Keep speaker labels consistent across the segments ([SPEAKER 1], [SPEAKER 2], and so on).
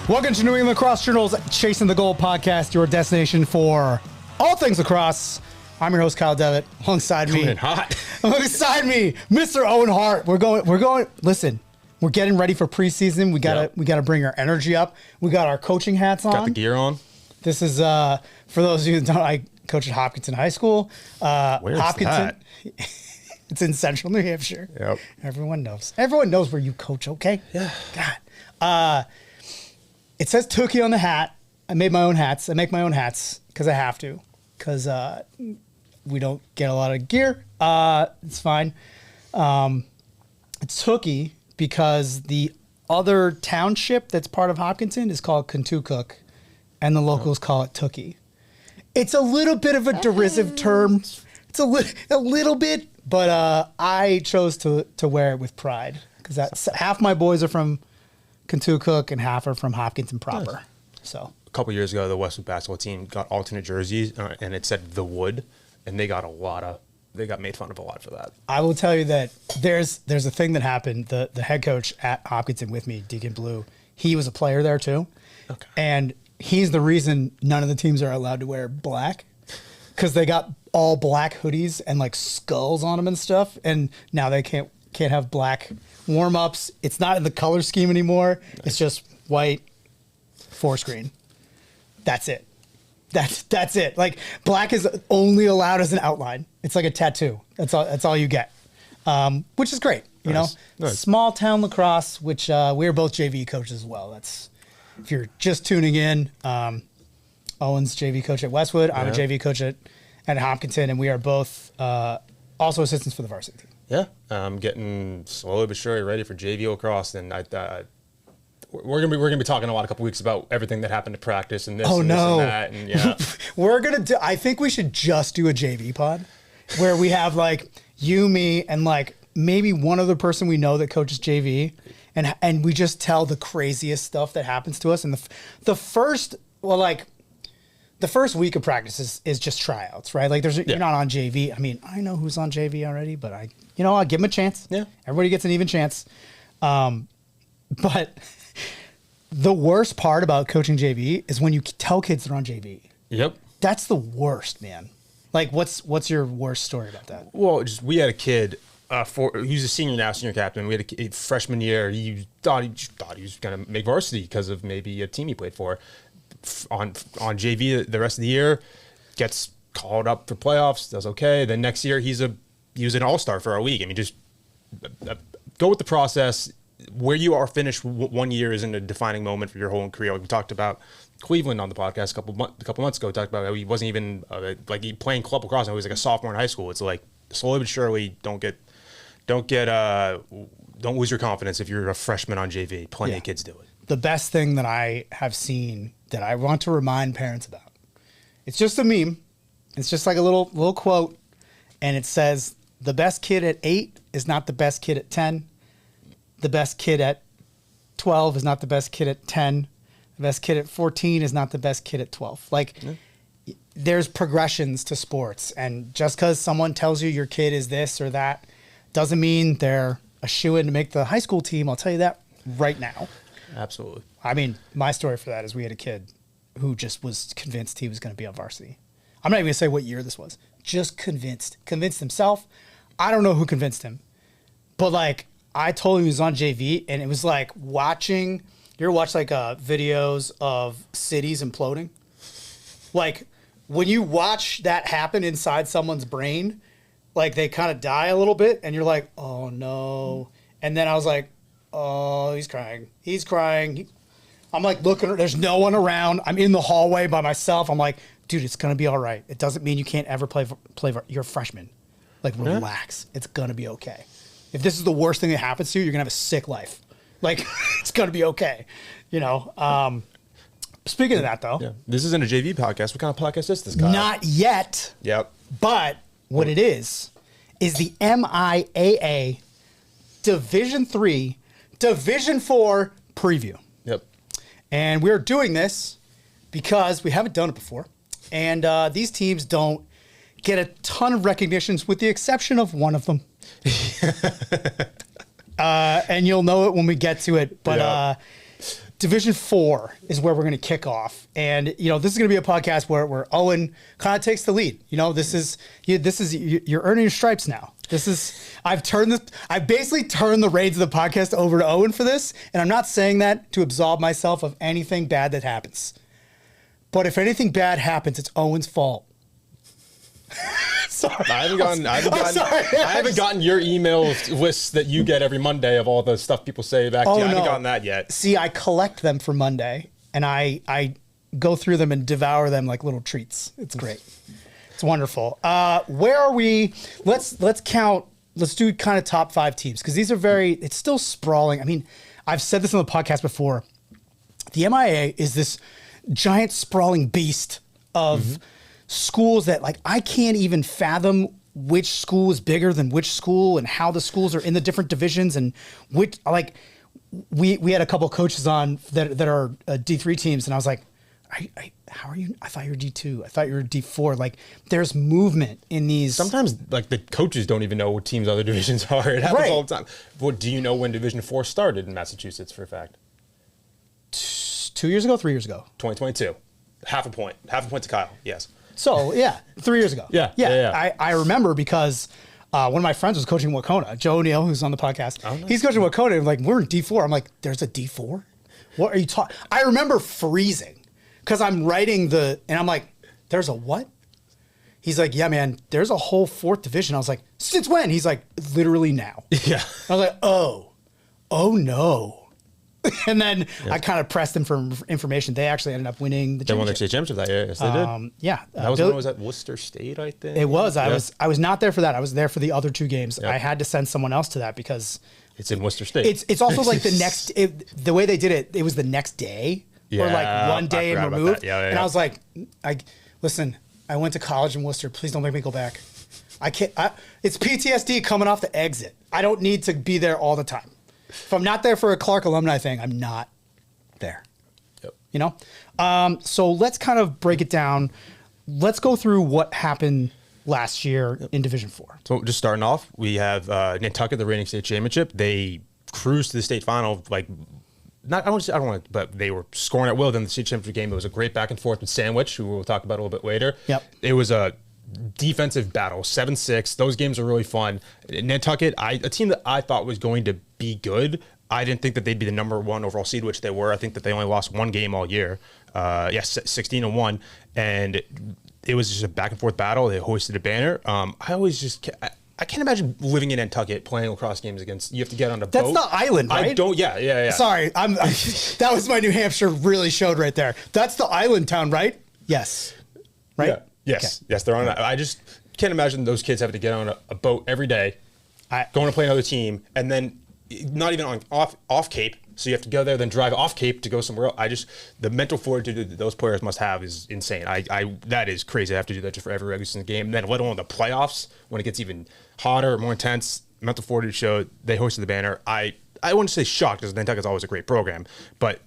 [SPEAKER 1] Welcome to New England Lacrosse Journal's Chasing the Goal podcast, your destination for all things lacrosse. I'm your host, Kyle Devitte. Alongside me, Mr. Owen Hart. We're going. Listen, we're getting ready for preseason. We gotta bring our energy up. We got our coaching hats on.
[SPEAKER 2] Got the gear on.
[SPEAKER 1] This is for those of you who don't know, I coach at Hopkinton High School.
[SPEAKER 2] Where's
[SPEAKER 1] Hopkinton? That? It's in central New Hampshire.
[SPEAKER 2] Yep.
[SPEAKER 1] Everyone knows. Everyone knows where you coach, okay?
[SPEAKER 2] Yeah.
[SPEAKER 1] God. It says Tookie on the hat. I made my own hats. I make my own hats because I have to. Because we don't get a lot of gear. It's fine. It's Tookie because the other township that's part of Hopkinton is called Kentucook, and the locals call it Tookie. It's a little bit of a derisive term. It's a little bit, but I chose to wear it with pride because half my boys are from Kentucook and half are from Hopkinton proper.
[SPEAKER 2] Nice.
[SPEAKER 1] So
[SPEAKER 2] a couple years ago, the Westwood basketball team got alternate jerseys, and it said "The Wood," and they got made fun of a lot for that.
[SPEAKER 1] I will tell you that there's a thing that happened. The head coach at Hopkinton with me, Deacon Blue, he was a player there too, and he's the reason none of the teams are allowed to wear black because they got all black hoodies and like skulls on them and stuff, and now they can't have black warm-ups. It's not in the color scheme anymore. Nice. It's just white forescreen. That's it. That's it. Like black is only allowed as an outline. It's like a tattoo. That's all you get. Which is great. You know, small town lacrosse, which we're both JV coaches as well. That's if you're just tuning in. Owen's JV coach at Westwood. I'm a JV coach at Hopkinton, and we are both also assistants for the varsity team.
[SPEAKER 2] Yeah, I'm getting slowly but surely ready for JV lacrosse, and we're gonna be talking a couple weeks about everything that happened to practice and this and this and that. And yeah,
[SPEAKER 1] I think we should just do a JV pod where we have like you, me, and like maybe one other person we know that coaches JV, and we just tell the craziest stuff that happens to us. And the first week of practice is just tryouts, right? Like you're not on JV. I mean, I know who's on JV already, but I'll give them a chance.
[SPEAKER 2] Yeah.
[SPEAKER 1] Everybody gets an even chance. But the worst part about coaching JV is when you tell kids they're on JV.
[SPEAKER 2] Yep.
[SPEAKER 1] That's the worst, man. Like what's your worst story about that?
[SPEAKER 2] Well, we had a kid, he's a senior now, senior captain. We had a freshman year. He thought he was going to make varsity because of maybe a team he played for. On JV the rest of the year, gets called up for playoffs, does okay. Then next year he was an all-star for our league. I mean, just go with the process. Where you are finished 1 year isn't a defining moment for your whole career. We talked about Cleveland on the podcast a couple months ago. We talked about how he wasn't even playing club lacrosse. He was like a sophomore in high school. It's like slowly but surely don't lose your confidence if you're a freshman on JV. Plenty of kids do it.
[SPEAKER 1] The best thing that I have seen that I want to remind parents about. It's just a meme. It's just like a little quote, and it says, "The best kid at 8 is not the best kid at 10. The best kid at 12 is not the best kid at 10. The best kid at 14 is not the best kid at 12." Like, there's progressions to sports, and just because someone tells you your kid is this or that doesn't mean they're a shoo-in to make the high school team. I'll tell you that right now.
[SPEAKER 2] Absolutely.
[SPEAKER 1] I mean, my story for that is we had a kid who just was convinced he was going to be on varsity. I'm not even going to say what year this was. Just convinced himself. I don't know who convinced him. But like, I told him he was on JV, and it was like you ever watch like videos of cities imploding? Like when you watch that happen inside someone's brain, like they kind of die a little bit, and you're like, oh no. And then I was like, oh, he's crying. I'm like looking, there's no one around. I'm in the hallway by myself. I'm like, dude, it's going to be all right. It doesn't mean you can't ever play. You're a freshman. Like, relax. It's going to be okay. If this is the worst thing that happens to you, you're going to have a sick life. Like, it's going to be okay. Speaking of that, though.
[SPEAKER 2] This isn't a JV podcast. What kind of podcast is this, Kyle?
[SPEAKER 1] Not yet.
[SPEAKER 2] Yep.
[SPEAKER 1] But what it is the MIAA Division 3, Division 4 preview.
[SPEAKER 2] Yep.
[SPEAKER 1] And we're doing this because we haven't done it before. And these teams don't get a ton of recognitions with the exception of one of them. And you'll know it when we get to it. But Division 4 is where we're going to kick off. And, you know, this is going to be a podcast where Owen kind of takes the lead. You know, you're earning your stripes now. I've basically turned the reins of the podcast over to Owen for this. And I'm not saying that to absolve myself of anything bad that happens. But if anything bad happens, it's Owen's fault. Sorry.
[SPEAKER 2] I haven't gotten your email lists that you get every Monday of all the stuff people say back to you. I haven't gotten that yet.
[SPEAKER 1] See, I collect them for Monday, and I go through them and devour them like little treats. It's great. It's wonderful. Where are we? Let's count. Let's do kind of top 5 teams, because these are it's still sprawling. I mean, I've said this on the podcast before. The MIAA is this giant sprawling beast of schools that, like, I can't even fathom which school is bigger than which school and how the schools are in the different divisions, and which, like, we had a couple coaches on that are D3 teams, and I was like, how are you? I thought you were D2. I thought you were D4. Like, there's movement in these.
[SPEAKER 2] Sometimes, like, the coaches don't even know what teams other divisions are. It happens all the time. What do you know when Division 4 started in Massachusetts, for a fact?
[SPEAKER 1] 2 years ago, 3 years ago.
[SPEAKER 2] 2022. Half a point to Kyle. Yes.
[SPEAKER 1] So, yeah, 3 years ago.
[SPEAKER 2] Yeah.
[SPEAKER 1] I remember because one of my friends was coaching Wacona, Joe O'Neill, who's on the podcast. Oh, nice. He's coaching Wacona, and like, we're in D4. I'm like, there's a D4? What are you talking? I remember freezing because I'm writing and I'm like, there's a what? He's like, yeah, man, there's a whole 4th division. I was like, since when? He's like, literally now.
[SPEAKER 2] Yeah.
[SPEAKER 1] I was like, oh no. And then I kind of pressed them for information. They actually ended up winning the championship.
[SPEAKER 2] They won the state championship that year. Yes, they did.
[SPEAKER 1] Yeah.
[SPEAKER 2] That was when it was at Worcester State, I think.
[SPEAKER 1] It was. I was not there for that. I was there for the other 2 games. Yep. I had to send someone else to that because
[SPEAKER 2] it's in Worcester State.
[SPEAKER 1] It's also like the way they did it, it was the next day. Or like one day and removed. And I was like, listen, I went to college in Worcester. Please don't make me go back. I can't. It's PTSD coming off the exit. I don't need to be there all the time. If I'm not there for a Clark alumni thing, I'm not there.
[SPEAKER 2] Yep.
[SPEAKER 1] You know? So let's kind of break it down. Let's go through what happened last year in Division 4.
[SPEAKER 2] So just starting off, we have Nantucket, the reigning state championship. They cruised to the state final, like, but they were scoring at will. Then the state championship game, it was a great back and forth with Sandwich, who we'll talk about a little bit later.
[SPEAKER 1] Yep.
[SPEAKER 2] It was a defensive battle, 7-6. Those games are really fun. Nantucket, a team that I thought was going to be good. I didn't think that they'd be the number 1 overall seed, which they were. I think that they only lost 1 game all year. 16-1, and it was just a back and forth battle. They hoisted a banner. I can't imagine living in Nantucket playing lacrosse games against. You have to get on a boat.
[SPEAKER 1] That's the island, right?
[SPEAKER 2] I don't. Yeah.
[SPEAKER 1] Sorry, that was my New Hampshire really showed right there. That's the island town, right? Yes. Right.
[SPEAKER 2] Yeah. Yes, they're on. I just can't imagine those kids having to get on a boat every day, going to play another team, and then not even off Cape. So you have to go there, then drive off Cape to go somewhere else. The mental fortitude that those players must have is insane. That is crazy. I have to do that just for every regular season game. And then let alone the playoffs when it gets even hotter, more intense. Mental fortitude show. They hosted the banner. I wouldn't say shocked because Nantucket's always a great program, but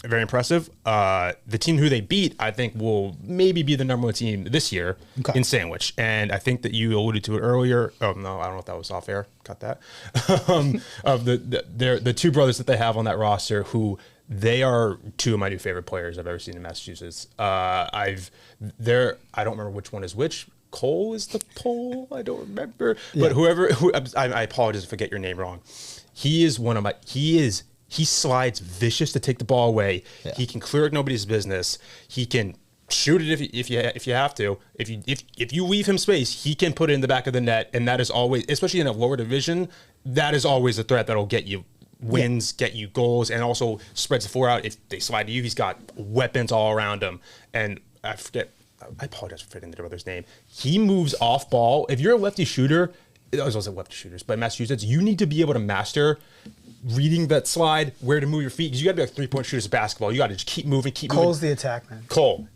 [SPEAKER 2] very impressive. The team who they beat, I think, will maybe be the number 1 team this year in Sandwich. And I think that you alluded to it earlier. Oh, no, I don't know if that was off air. Cut that. Of the 2 brothers that they have on that roster who they are 2 of my new favorite players I've ever seen in Massachusetts. I don't remember which one is which. Cole is the pole. I don't remember. Yeah. But I apologize if I get your name wrong. He slides vicious to take the ball away. Yeah. He can clear it nobody's business. He can shoot it if you have to. If you leave him space, he can put it in the back of the net, and that is always, especially in a lower division, that is always a threat that'll get you wins, get you goals, and also spreads the floor out. If they slide to you, he's got weapons all around him. And I apologize for forgetting the brother's name. He moves off ball. If you're a lefty shooter, I was also lefty shooters, but in Massachusetts, you need to be able to master reading that slide, where to move your feet, because you got to be like 3-point shooters of basketball. You got to just keep moving,
[SPEAKER 1] Cole's the attack man.
[SPEAKER 2] Cole,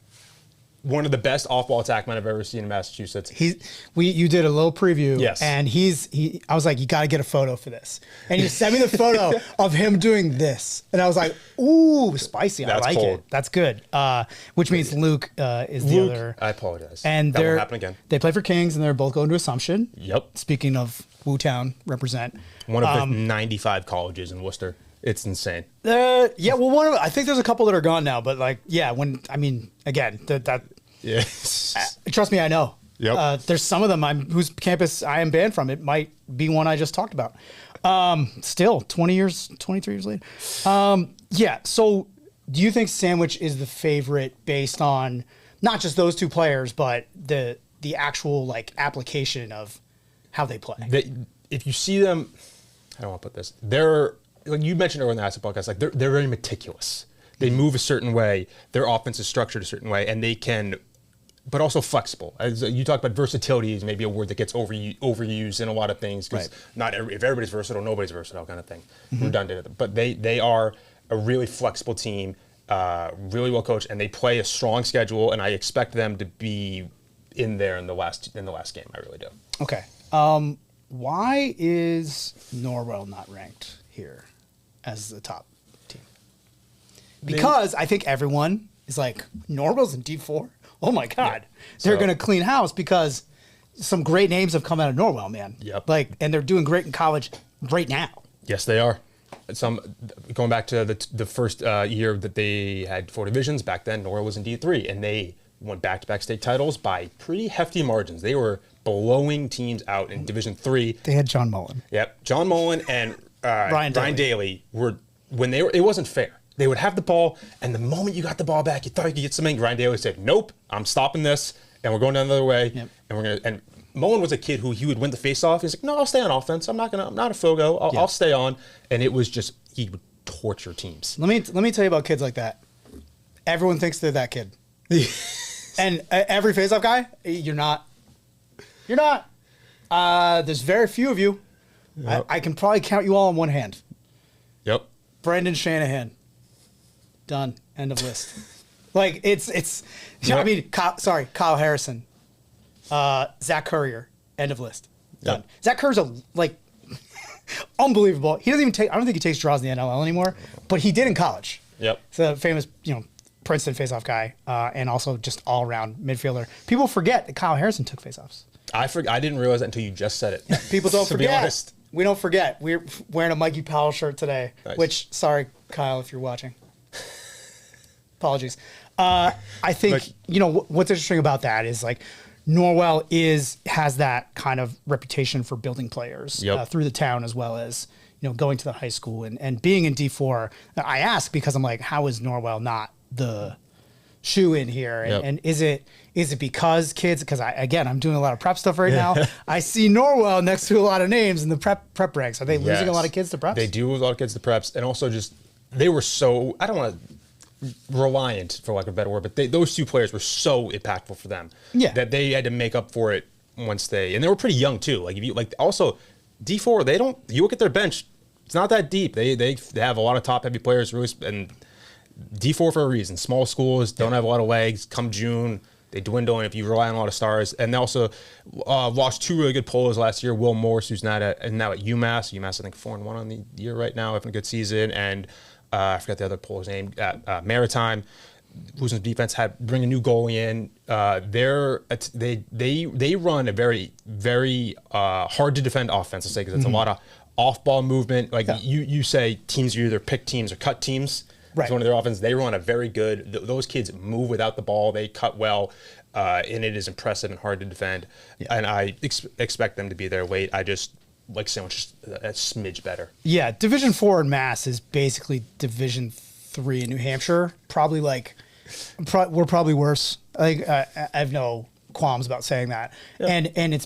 [SPEAKER 2] one of the best off-ball attack men I've ever seen in Massachusetts.
[SPEAKER 1] You did a little preview,
[SPEAKER 2] yes,
[SPEAKER 1] and I was like, you got to get a photo for this, and you sent me the photo of him doing this, and I was like, ooh, spicy. I like it. That's good. Which means Luke is the other.
[SPEAKER 2] I apologize.
[SPEAKER 1] And
[SPEAKER 2] that won't happen again.
[SPEAKER 1] They play for Kings, and they're both going to Assumption.
[SPEAKER 2] Yep.
[SPEAKER 1] Speaking of Wu-Town, represent
[SPEAKER 2] one of the 95 colleges in Worcester. It's insane.
[SPEAKER 1] Yeah, well, I think there's a couple that are gone now, but like, yeah, again,
[SPEAKER 2] Yeah.
[SPEAKER 1] Trust me, I know.
[SPEAKER 2] Yep.
[SPEAKER 1] There's some of them whose campus I am banned from. It might be one I just talked about. Still 23 years later. Yeah. So do you think Sandwich is the favorite based on not just those two players, but the actual like application of how they play?
[SPEAKER 2] If you see them, I don't want to put this, they're, like you mentioned earlier in the Acid podcast, like they're very meticulous. They move a certain way. Their offense is structured a certain way, and they can, but also flexible. As you talked about, versatility is maybe a word that gets overused in a lot of things, because if everybody's versatile, nobody's versatile, kind of thing. Redundant. But they are a really flexible team, really well coached, and they play a strong schedule. And I expect them to be in there in the last game. I really do.
[SPEAKER 1] Okay. Why is Norwell not ranked here as the top team? Because I think everyone is like, Norwell's in D4? Oh my God. Yeah. They're going to clean house because some great names have come out of Norwell, man.
[SPEAKER 2] Yep.
[SPEAKER 1] And they're doing great in college right now.
[SPEAKER 2] Yes, they are. Going back to the first year that they had 4 divisions, back then Norwell was in D3, and they won back-to-back state titles by pretty hefty margins. They were blowing teams out in Division 3.
[SPEAKER 1] They had John Mullen.
[SPEAKER 2] Yep. John Mullen and
[SPEAKER 1] Ryan
[SPEAKER 2] Daly were, it wasn't fair. They would have the ball, and the moment you got the ball back, you thought you could get something. Ryan Daly said, "Nope, I'm stopping this, and we're going down the other way."
[SPEAKER 1] Yep.
[SPEAKER 2] And Mullen was a kid who he would win the faceoff. He's like, "No, I'll stay on offense. I'm not a fogo. I'll stay on." And it was just, he would torture teams.
[SPEAKER 1] Let me tell you about kids like that. Everyone thinks they're that kid, and every faceoff guy, you're not. You're not. There's very few of you. Yep. I can probably count you all on one hand.
[SPEAKER 2] Yep.
[SPEAKER 1] Brendan Shanahan. Done. End of list. Like it's. Yep. I mean, Kyle Harrison, Zach Currier. End of list. Done. Yep. Zach Currier's unbelievable. He doesn't even take. I don't think he takes draws in the NLL anymore, but he did in college.
[SPEAKER 2] Yep.
[SPEAKER 1] He's a famous, Princeton faceoff guy, and also just all around midfielder. People forget that Kyle Harrison took faceoffs.
[SPEAKER 2] I didn't realize that until you just said it.
[SPEAKER 1] People don't forget.
[SPEAKER 2] To be honest.
[SPEAKER 1] We don't forget. We're wearing a Mikey Powell shirt today, which, sorry, Kyle, if you're watching. Apologies. I think, what's interesting about that is like Norwell has that kind of reputation for building players through the town, as well as, going to the high school and being in D4. I ask because I'm like, how is Norwell not the shoe in here? And is it because kids, because I'm doing a lot of prep stuff right now. I see Norwell next to a lot of names in the prep ranks. Are they losing a lot of kids to preps?
[SPEAKER 2] They do lose a lot of kids to preps. And also just, they were so, I don't want to, reliant, for lack of a better word, but those two players were so impactful for them that they had to make up for it once and they were pretty young too. Like if you also D4, you look at their bench, it's not that deep. They have a lot of top heavy players, really, and D4 for a reason. Small schools don't have a lot of legs. Come June, they dwindle, and if you rely on a lot of stars. And they also lost 2 really good polos last year. Will Morse, who's now at UMass. UMass, I think, 4-1 on the year right now, having a good season. And I forgot the other polo's name, Maritime, who's in defense, bring a new goalie in. They run a very, very hard to defend offense, I'll say, because it's a lot of off-ball movement. Like you say, teams are either pick teams or cut teams. Right. It's one of their offense. They run a very good. Those kids move without the ball. They cut well, and it is impressive and hard to defend. Yeah. And I expect them to be there late. I just like Sandwich a smidge better. Yeah,
[SPEAKER 1] Division 4 in Mass is basically Division 3 in New Hampshire. Probably we're probably worse. I have no qualms about saying that. Yeah. And it's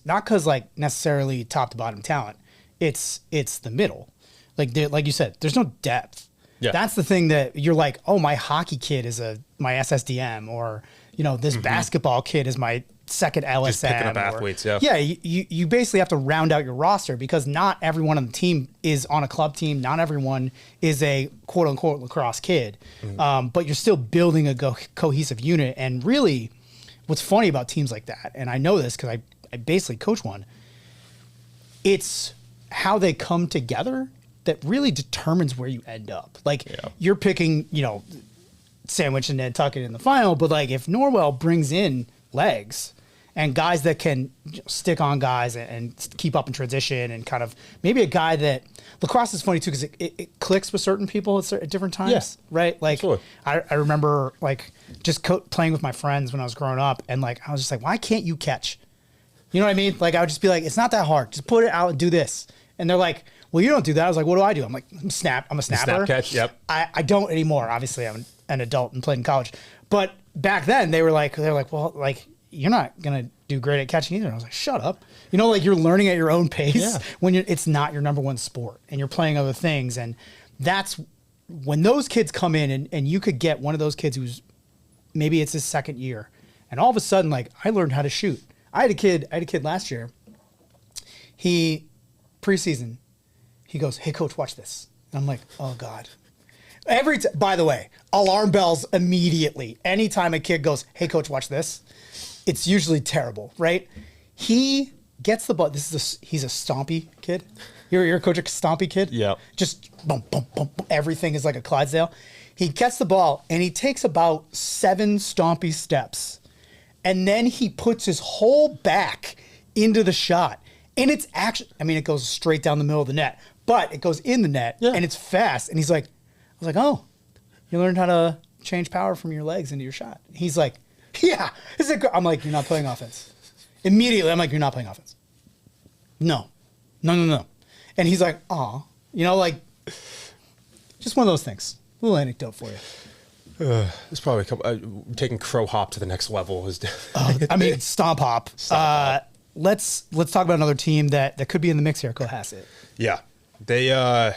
[SPEAKER 1] not because like necessarily top to bottom talent. It's the middle. Like you said, there's no depth. Yeah. That's the thing that you're like, oh, my hockey kid is my SSDM, or this basketball kid is my second LSM.
[SPEAKER 2] Just picking up athletes,
[SPEAKER 1] Yeah, you basically have to round out your roster because not everyone on the team is on a club team. Not everyone is a quote-unquote lacrosse kid. But you're still building a cohesive unit. And really, what's funny about teams like that, and I know this because I basically coach one, it's how they come together that really determines where you end up. You're picking, Sandwich and Nantucket in the final, but if Norwell brings in legs and guys that can stick on guys and keep up in transition, and kind of maybe a guy that lacrosse is funny too because it clicks with certain people at different times.
[SPEAKER 2] Yes.
[SPEAKER 1] Right. Like
[SPEAKER 2] Absolutely.
[SPEAKER 1] I remember like just playing with my friends when I was growing up, and like I was just like, why can't you catch? You know what I mean? Like I would just be like, it's not that hard. Just put it out and do this. And they're like, well, you don't do that. I was like, what do I do? I'm like, I'm a snapper.
[SPEAKER 2] Snap catch. Yep.
[SPEAKER 1] I don't anymore. Obviously, I'm an adult and played in college. But back then, they were like, well, like you're not gonna do great at catching either. And I was like, shut up. You know, like you're learning at your own pace when it's not your number one sport and you're playing other things. And that's when those kids come in, and you could get one of those kids who's maybe it's his second year, and all of a sudden, like I learned how to shoot. I had a kid last year. He preseason. He goes, hey, coach, watch this. And I'm like, oh, God. By the way, alarm bells immediately. Anytime a kid goes, hey, coach, watch this, it's usually terrible, right? He gets the ball. He's a stompy kid. You're a coach, a stompy kid?
[SPEAKER 2] Yeah.
[SPEAKER 1] Just boom, boom, boom, boom. Everything is like a Clydesdale. He gets the ball, and he takes about 7 stompy steps. And then he puts his whole back into the shot. And it's actually, I mean, it goes straight down the middle of the net. But it goes in the net, and it's fast. And he's like, I was like, oh, you learned how to change power from your legs into your shot. He's like, yeah. I'm like, you're not playing offense. Immediately, I'm like, you're not playing offense. No. And he's like, aw. You know, like, just one of those things. A little anecdote for you.
[SPEAKER 2] It's probably a couple, taking crow hop to the next level.
[SPEAKER 1] I mean, stomp hop. Let's talk about another team that could be in the mix here, Cohasset.
[SPEAKER 2] Yeah. They're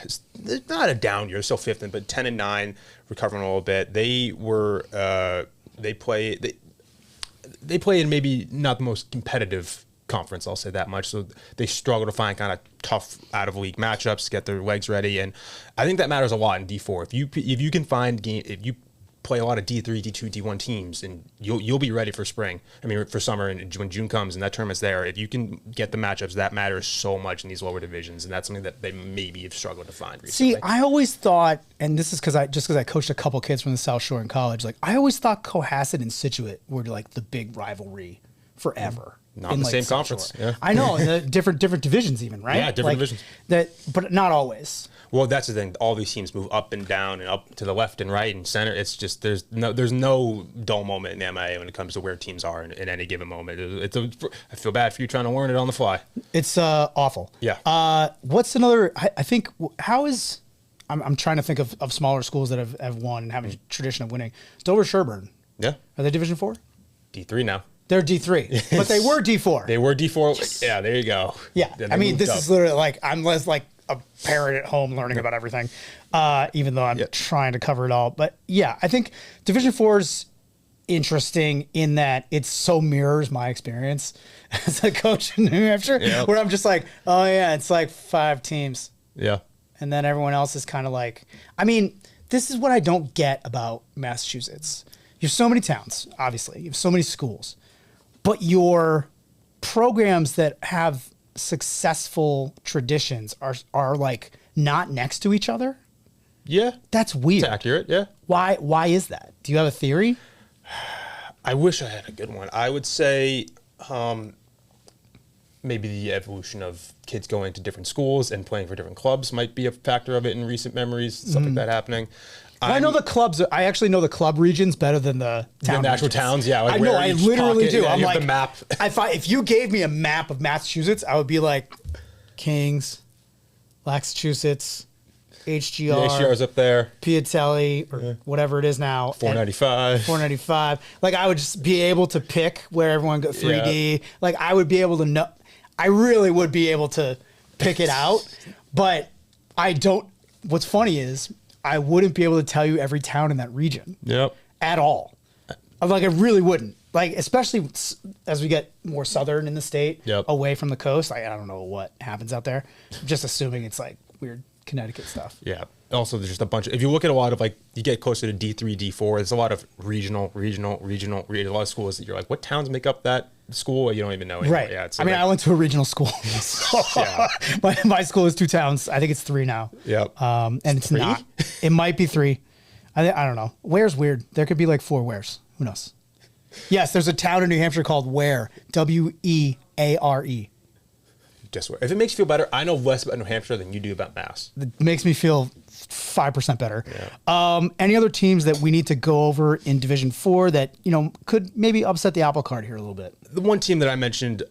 [SPEAKER 2] not a down year, still 5th, but 10-9, recovering a little bit. They play in maybe not the most competitive conference, I'll say that much. So they struggle to find kind of tough out of league matchups to get their legs ready, and I think that matters a lot in D4. If you can find if you play a lot of D3, D2, D1 teams, and you'll be ready for spring. I mean, for summer, and when June comes and that tournament's there, if you can get the matchups, that matters so much in these lower divisions, and that's something that they maybe have struggled to find recently.
[SPEAKER 1] See, I always thought, and this is because I coached a couple kids from the South Shore in college, like I always thought Cohasset and Situate were like the big rivalry forever.
[SPEAKER 2] Not in the same conference. Yeah.
[SPEAKER 1] I know, in the different divisions even, right?
[SPEAKER 2] Yeah, different divisions.
[SPEAKER 1] But not always.
[SPEAKER 2] Well, that's the thing. All these teams move up and down and up to the left and right and center. It's just there's no dull moment in the MIAA when it comes to where teams are in any given moment. I feel bad for you trying to learn it on the fly. It's
[SPEAKER 1] awful.
[SPEAKER 2] Yeah.
[SPEAKER 1] What's another? I think how is I'm trying to think of smaller schools that have won and have a tradition of winning. Dover Sherborne.
[SPEAKER 2] Yeah.
[SPEAKER 1] Are they Division 4?
[SPEAKER 2] D3 now.
[SPEAKER 1] They're D3, but they were D4.
[SPEAKER 2] They were D4.
[SPEAKER 1] Yes.
[SPEAKER 2] Yeah, there you go.
[SPEAKER 1] Yeah. I mean, this is literally like I'm less like a parent at home learning about everything, even though I'm trying to cover it all. But yeah, I think Division 4 is interesting in that it so mirrors my experience as a coach in New Hampshire, where I'm just like, oh yeah, it's like 5 teams.
[SPEAKER 2] Yeah.
[SPEAKER 1] And then everyone else is kind of like, I mean, this is what I don't get about Massachusetts. You have so many towns, obviously. You have so many schools. But your programs that have successful traditions are like not next to each other.
[SPEAKER 2] Yeah.
[SPEAKER 1] That's weird.
[SPEAKER 2] It's accurate, yeah.
[SPEAKER 1] Why is that? Do you have a theory?
[SPEAKER 2] I wish I had a good one. I would say maybe the evolution of kids going to different schools and playing for different clubs might be a factor of it in recent memories, stuff like that happening.
[SPEAKER 1] Well, I know the clubs. I actually know the club regions better than the town.
[SPEAKER 2] The actual towns, yeah. Like
[SPEAKER 1] I know. I literally do. I'm like
[SPEAKER 2] the map.
[SPEAKER 1] If you gave me a map of Massachusetts, I would be like Kings, Massachusetts, HGR.
[SPEAKER 2] The HGR's up there.
[SPEAKER 1] Piatelli, or whatever it is now.
[SPEAKER 2] 495.
[SPEAKER 1] 495. Like I would just be able to pick where everyone go 3D. Yeah. Like I would be able to know. I really would be able to pick it out, but I don't. What's funny is I wouldn't be able to tell you every town in that region.
[SPEAKER 2] Yep.
[SPEAKER 1] At all. Like I really wouldn't. Like especially as we get more southern in the state, away from the coast. I don't know what happens out there. I'm just assuming it's like weird Connecticut stuff.
[SPEAKER 2] Yeah. Also, there's just a bunch of, if you look at a lot of like, you get closer to D3, D4, there's a lot of regional, a lot of schools that you're like, what towns make up that school? You don't even know anymore.
[SPEAKER 1] Right.
[SPEAKER 2] Yeah,
[SPEAKER 1] I mean, I went to a regional school. So my school is 2 towns. I think it's 3 now.
[SPEAKER 2] Yep.
[SPEAKER 1] And it's 3? Not. It might be 3. I don't know. Where's weird. There could be like 4 wheres. Who knows? Yes, there's a town in New Hampshire called Ware, Weare.
[SPEAKER 2] Just if it makes you feel better, I know less about New Hampshire than you do about Mass.
[SPEAKER 1] It makes me feel 5% better. Yeah. Any other teams that we need to go over in Division 4 that, could maybe upset the apple cart here a little bit?
[SPEAKER 2] The one team that I mentioned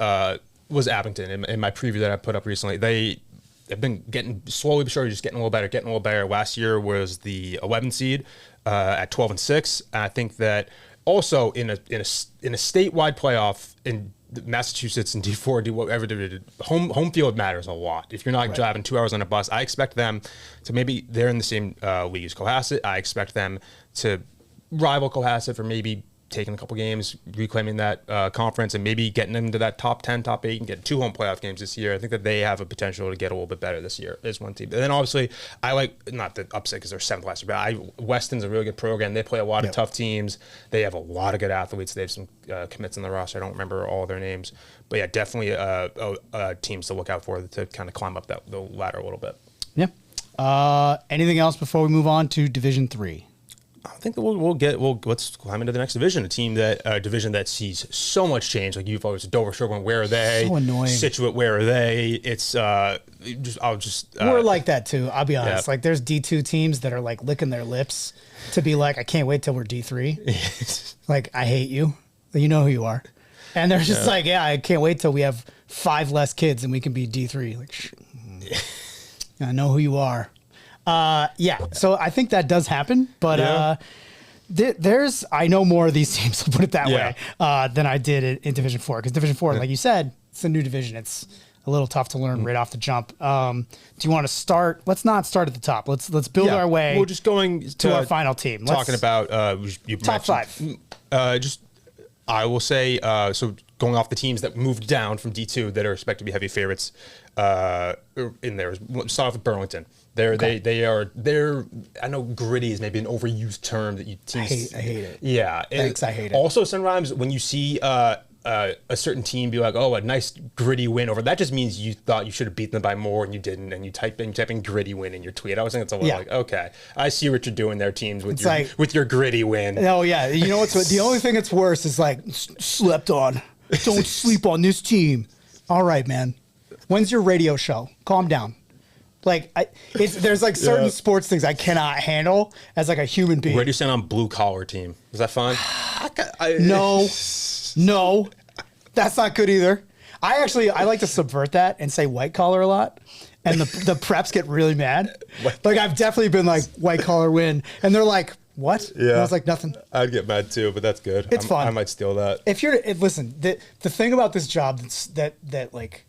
[SPEAKER 2] was Abington in my preview that I put up recently. They have been getting slowly but surely just getting a little better. Last year was the 11th seed at 12-6. And I think that also in a statewide playoff in Massachusetts and D4, whatever home field matters a lot. If you're not driving 2 hours on a bus, I expect them to maybe they're in the same league as Cohasset. I expect them to rival Cohasset for maybe taking a couple games, reclaiming that conference, and maybe getting them to that top 10, top 8, and get 2 home playoff games this year. I think that they have a potential to get a little bit better this year as one team. And then obviously, I like, not the upset because they're 7th last year, but Weston's a really good program. They play a lot of tough teams. They have a lot of good athletes. They have some commits on the roster. I don't remember all their names. But yeah, definitely teams to look out for to kind of climb up the ladder a little bit.
[SPEAKER 1] Yeah. Anything else before we move on to Division 3?
[SPEAKER 2] I think that let's climb into the next division. A division that sees so much change. Like you've always Dover, Sherborne, where are they?
[SPEAKER 1] So annoying.
[SPEAKER 2] Situate, where are they? It's we're
[SPEAKER 1] like that too. I'll be honest. Yeah. Like there's D2 teams that are like licking their lips to be like, I can't wait till we're D3. Like I hate you. You know who you are. And they're just like, I can't wait till we have 5 less kids and we can be D3. Like, I know who you are. So I think that does happen, but I know more of these teams, I'll put it that way, than I did in Division 4. Because Division 4, like you said, it's a new division. It's a little tough to learn right off the jump. Do you want to start? Let's not start at the top. Let's build our way.
[SPEAKER 2] We're just going
[SPEAKER 1] to our final team.
[SPEAKER 2] Talking about
[SPEAKER 1] top 5.
[SPEAKER 2] I will say, so going off the teams that moved down from D2 that are expected to be heavy favorites in there. Start off with Burlington. They're I know gritty is maybe an overused term that teams.
[SPEAKER 1] I hate it.
[SPEAKER 2] Yeah.
[SPEAKER 1] Thanks, I hate it.
[SPEAKER 2] Also, sometimes when you see a certain team be like, oh, a nice gritty win over, that just means you thought you should have beaten them by more and you didn't, and you type in gritty win in your tweet. I was thinking it's a little like, okay, I see what you're doing there, teams, with your gritty win.
[SPEAKER 1] Oh yeah, you know what's the only thing that's worse is like slept on. Don't sleep on this team. All right, man. When's your radio show? Calm down. Like there's like certain sports things I cannot handle as like a human being.
[SPEAKER 2] Where do you stand on blue collar team? Is that fun?
[SPEAKER 1] No, that's not good either. I like to subvert that and say white collar a lot, and the preps get really mad. Like I've definitely been like white collar win, and they're like, what? Yeah, and I was like, nothing.
[SPEAKER 2] I'd get mad too, but that's good.
[SPEAKER 1] It's fun.
[SPEAKER 2] I might steal that.
[SPEAKER 1] Listen, the thing about this job that like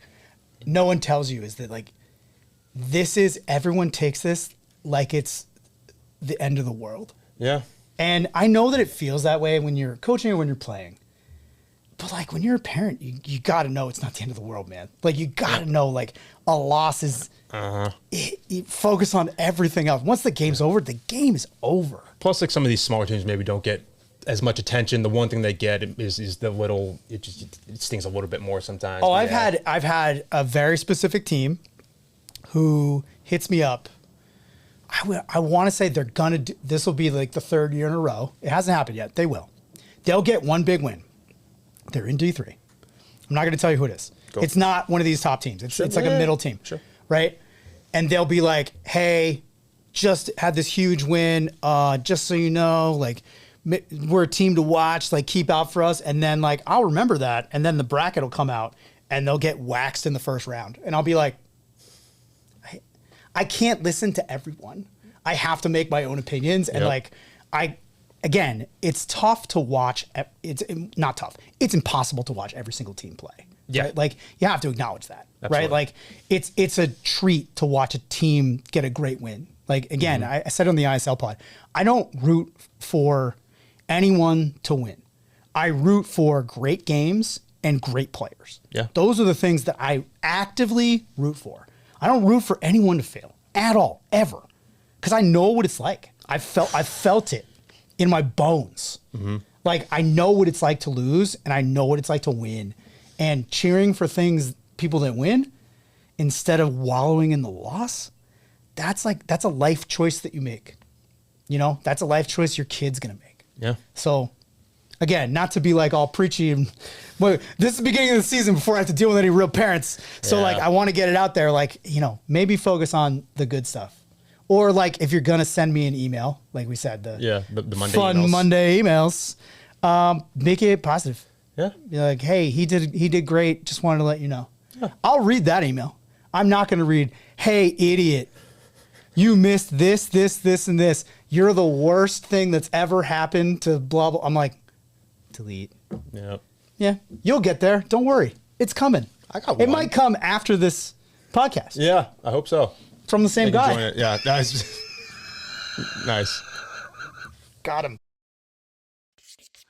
[SPEAKER 1] no one tells you is that like everyone takes this like it's the end of the world.
[SPEAKER 2] Yeah.
[SPEAKER 1] And I know that it feels that way when you're coaching or when you're playing. But like when you're a parent, you got to know it's not the end of the world, man. Like you got to know like a loss is you focus on everything else. Once the game's over, the game is over.
[SPEAKER 2] Plus like some of these smaller teams maybe don't get as much attention. The one thing they get is the little, it stings a little bit more sometimes.
[SPEAKER 1] Oh, I've had a very specific team who hits me up. I want to say they're gonna do, this will be like the 3rd year in a row. It hasn't happened yet. They will. They'll get one big win. They're in D3. I'm not going to tell you who it is. It's not one of these top teams. It's like a middle team, right? And they'll be like, "Hey, just had this huge win. Just so you know, like we're a team to watch. Like keep out for us." And then like I'll remember that, and then the bracket will come out, and they'll get waxed in the first round, and I'll be like, I can't listen to everyone. I have to make my own opinions. And again, it's tough to watch. It's not tough. It's impossible to watch every single team play. Yeah. Right? Like you have to acknowledge that, right? Like it's a treat to watch a team get a great win. Like again, I said on the ISL pod, I don't root for anyone to win. I root for great games and great players. Yeah. Those are the things that I actively root for. I don't root for anyone to fail at all, ever. Because I know what it's like. I felt it in my bones. Mm-hmm. Like I know what it's like to lose and I know what it's like to win. And cheering for people that win instead of wallowing in the loss, that's a life choice that you make. You know, that's a life choice your kid's gonna make.
[SPEAKER 2] Yeah.
[SPEAKER 1] So again, not to be like all preachy. But this is the beginning of the season before I have to deal with any real parents. So like, I want to get it out there. Like, maybe focus on the good stuff. Or like, if you're going to send me an email, like we said, the
[SPEAKER 2] Monday
[SPEAKER 1] fun
[SPEAKER 2] emails.
[SPEAKER 1] Monday emails, make it positive.
[SPEAKER 2] Yeah.
[SPEAKER 1] Be like, hey, he did great. Just wanted to let you know. Yeah. I'll read that email. I'm not going to read, hey, idiot, you missed this, and this. You're the worst thing that's ever happened to blah, blah. I'm like, delete.
[SPEAKER 2] Yep.
[SPEAKER 1] Yeah. You'll get there. Don't worry. It's coming.
[SPEAKER 2] I got one.
[SPEAKER 1] It might come after this podcast.
[SPEAKER 2] Yeah, I hope so.
[SPEAKER 1] From the same guy.
[SPEAKER 2] Yeah, nice. Nice.
[SPEAKER 1] Got him.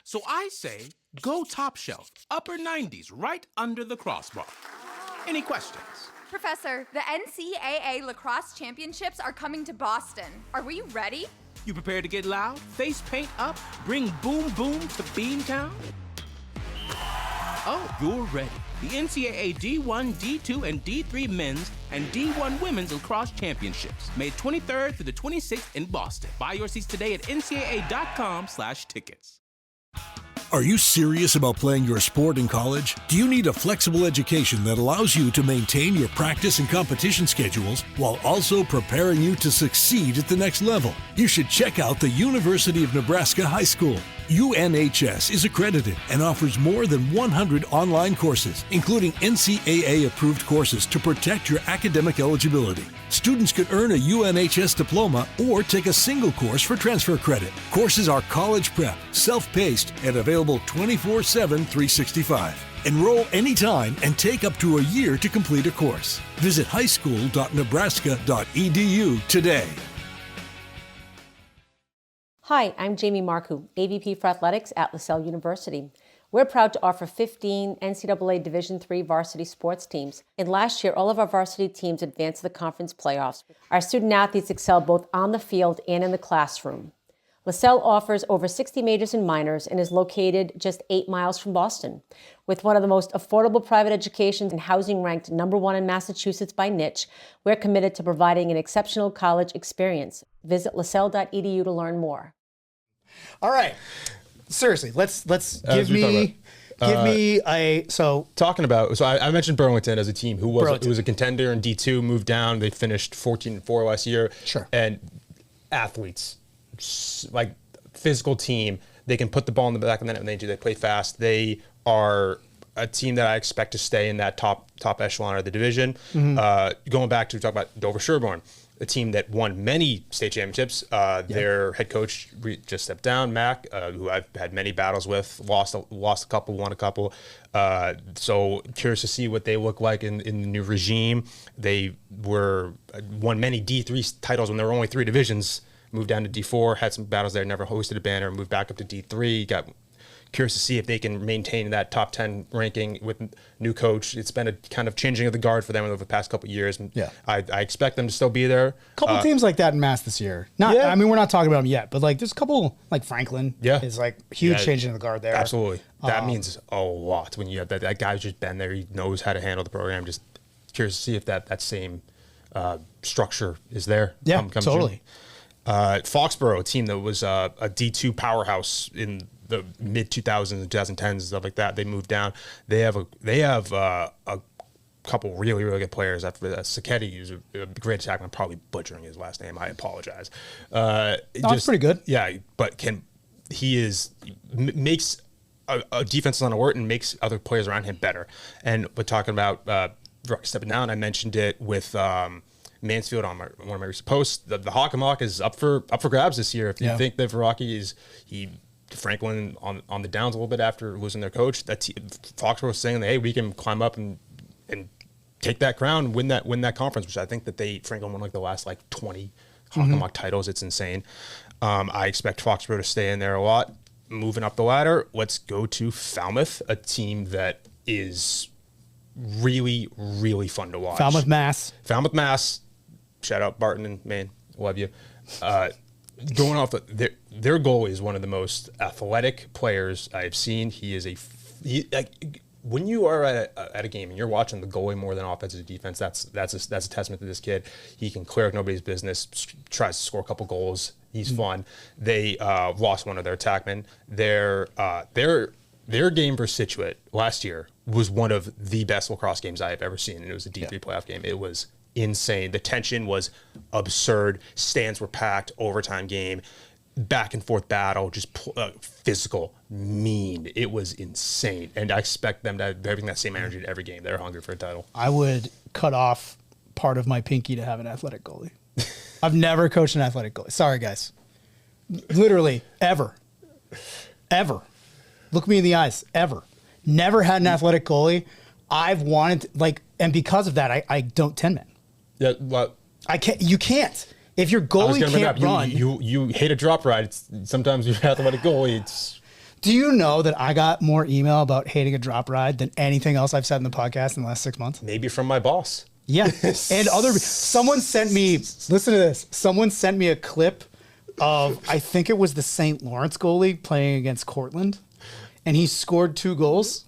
[SPEAKER 3] So I say, go top shelf, upper 90s, right under the crossbar. Any questions?
[SPEAKER 4] Professor, the NCAA Lacrosse Championships are coming to Boston. Are we ready?
[SPEAKER 3] You prepared to get loud, face paint up, bring boom boom to Beantown? Oh, you're ready. The NCAA D1, D2, and D3 men's and D1 women's lacrosse championships, May 23rd through the 26th in Boston. Buy your seats today at ncaa.com/tickets.
[SPEAKER 5] Are you serious about playing your sport in college? Do you need a flexible education that allows you to maintain your practice and competition schedules while also preparing you to succeed at the next level? You should check out the University of Nebraska High School. UNHS is accredited and offers more than 100 online courses, including NCAA-approved courses to protect your academic eligibility. Students could earn a UNHS diploma or take a single course for transfer credit. Courses are college prep, self-paced, and available 24/7, 365. Enroll anytime and take up to a year to complete a course. Visit highschool.nebraska.edu today.
[SPEAKER 6] Hi, I'm Jamie Marcoux, AVP for Athletics at LaSalle University. We're proud to offer 15 NCAA Division III varsity sports teams. And last year, all of our varsity teams advanced to the conference playoffs. Our student athletes excel both on the field and in the classroom. LaSalle offers over 60 majors and minors and is located just 8 miles from Boston. With one of the most affordable private educations and housing ranked #1 in Massachusetts by Niche, we're committed to providing an exceptional college experience. Visit lasalle.edu to learn more.
[SPEAKER 1] All right. Seriously, let's give me a
[SPEAKER 2] talking about. So I mentioned Burlington as a team who was a contender in D2, moved down. They finished 14-4 last year.
[SPEAKER 1] Sure.
[SPEAKER 2] And athletes, like physical team, they can put the ball in the back of the net when they do. They play fast. They are a team that I expect to stay in that top echelon of the division. Mm-hmm. Going back to talk about Dover Sherborne, a team that won many state championships. Their head coach just stepped down, Mac, who I've had many battles with, lost a couple, won a couple. So curious to see what they look like in the new regime. They won many D3 titles when there were only 3 divisions, moved down to D4, had some battles there, never hosted a banner, moved back up to D3, curious to see if they can maintain that top 10 ranking with new coach. It's been a kind of changing of the guard for them over the past couple of years.
[SPEAKER 1] Yeah.
[SPEAKER 2] I expect them to still be there.
[SPEAKER 1] Couple teams like that in Mass this year. I mean, we're not talking about them yet, but like there's a couple like Franklin. Is like huge changing of the guard there.
[SPEAKER 2] Absolutely. That means a lot when you have that guy's just been there. He knows how to handle the program. Just curious to see if that same structure is there.
[SPEAKER 1] Yeah, totally.
[SPEAKER 2] Foxborough, a team that was a D2 powerhouse in the mid 2000s and 2010s, stuff like that. They moved down. They have a couple really really good players. After Sacchetti, who's a great attacker. I'm probably butchering his last name. I apologize.
[SPEAKER 1] It's pretty good.
[SPEAKER 2] Yeah, but makes a defense on alert and makes other players around him better. And we're talking about stepping down. I mentioned it with Mansfield on one of my recent posts. The Hawk is up for grabs this year. If you think that Verrocki Franklin on the downs a little bit after losing their coach, Foxborough was saying that, hey, we can climb up and take that crown, win that conference, which I think that Franklin won like the last 20 Hawk titles. It's insane. I expect Foxborough to stay in there a lot. Moving up the ladder, let's go to Falmouth, a team that is really, really fun to watch.
[SPEAKER 1] Falmouth, Mass.
[SPEAKER 2] Shout out Barton and Maine. Love you. Going off, their goalie is one of the most athletic players I've seen. He is when you are at a game and you're watching the goalie more than offensive defense, that's a testament to this kid. He can clear up nobody's business, tries to score a couple goals. He's fun. They lost one of their attackmen. Their game for Situate last year was one of the best lacrosse games I have ever seen, and it was a D3 playoff game. It was insane. The tension was absurd. Stands were packed. Overtime game. Back and forth battle, just physical, mean. It was insane, and I expect them to have that same energy to every game. They're hungry for a title.
[SPEAKER 1] I would cut off part of my pinky to have an athletic goalie. I've never coached an athletic goalie. Sorry, guys. Literally, ever. Look me in the eyes. Ever. Never had an athletic goalie. I've wanted and because of that, I don't 10-man.
[SPEAKER 2] Yeah, well,
[SPEAKER 1] I can't. You can't. If your goalie can't run,
[SPEAKER 2] you hate a drop ride. Sometimes you're athletic goalie.
[SPEAKER 1] Do you know that I got more email about hating a drop ride than anything else I've said in the podcast in the last 6 months?
[SPEAKER 2] Maybe from my boss.
[SPEAKER 1] Yeah, and someone sent me. Listen to this. Someone sent me a clip of I think it was the St. Lawrence goalie playing against Cortland, and he scored 2 goals.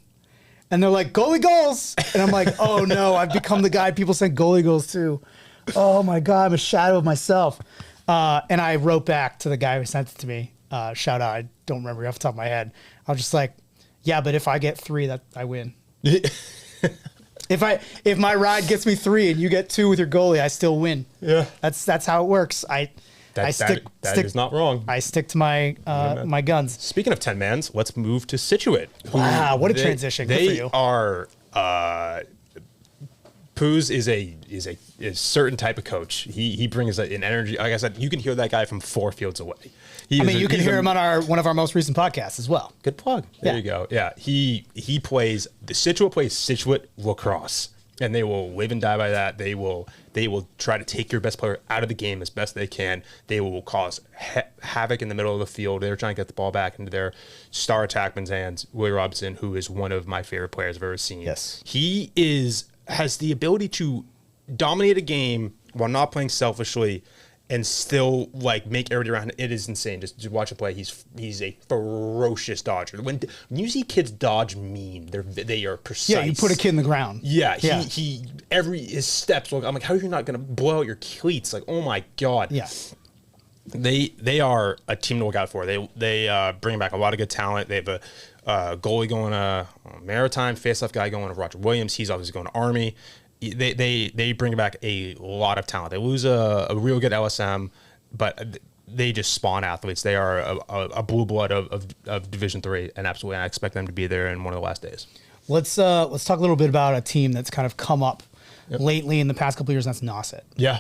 [SPEAKER 1] And they're like, goalie goals. And I'm like, oh no, I've become the guy people send goalie goals to. Oh my God, I'm a shadow of myself. And I wrote back to the guy who sent it to me. Shout out, I don't remember off the top of my head. I was just like, yeah, but if I get 3, that I win. If my ride gets me 3 and you get 2 with your goalie, I still win.
[SPEAKER 2] Yeah.
[SPEAKER 1] That's how it works.
[SPEAKER 2] That is not wrong.
[SPEAKER 1] I stick to my my guns.
[SPEAKER 2] Speaking of 10-mans, let's move to Situate.
[SPEAKER 1] Wow, what a transition. Good for you.
[SPEAKER 2] They are Poos is a certain type of coach. He brings an energy. Like I said, you can hear that guy from 4 fields away.
[SPEAKER 1] You can hear him on one of our most recent podcasts as well.
[SPEAKER 2] Good plug. There you go. Yeah, he plays the Situate plays Situate lacrosse, and they will live and die by that. They will try to take your best player out of the game as best they can. They will cause havoc in the middle of the field. They're trying to get the ball back into their star attackman's hands, Willie Robinson, who is one of my favorite players I've ever seen.
[SPEAKER 1] Yes,
[SPEAKER 2] he has the ability to dominate a game while not playing selfishly and still make everybody around. It is insane just to watch him play. He's a ferocious dodger. When you see kids dodge mean, they are precise.
[SPEAKER 1] Yeah, you put a kid in the ground.
[SPEAKER 2] Yeah, his steps. I'm like, how are you not going to blow out your cleats? Like, oh my God.
[SPEAKER 1] Yeah.
[SPEAKER 2] They are a team to look out for. They bring back a lot of good talent. They have a goalie going to Maritime, face-off guy going to Roger Williams. He's obviously going to Army. They bring back a lot of talent. They lose a real good LSM, but they just spawn athletes. They are a blue blood of Division III, and absolutely I expect them to be there in one of the last days.
[SPEAKER 1] Let's talk a little bit about a team that's kind of come up lately in the past couple of years. That's Nauset.
[SPEAKER 2] Yeah.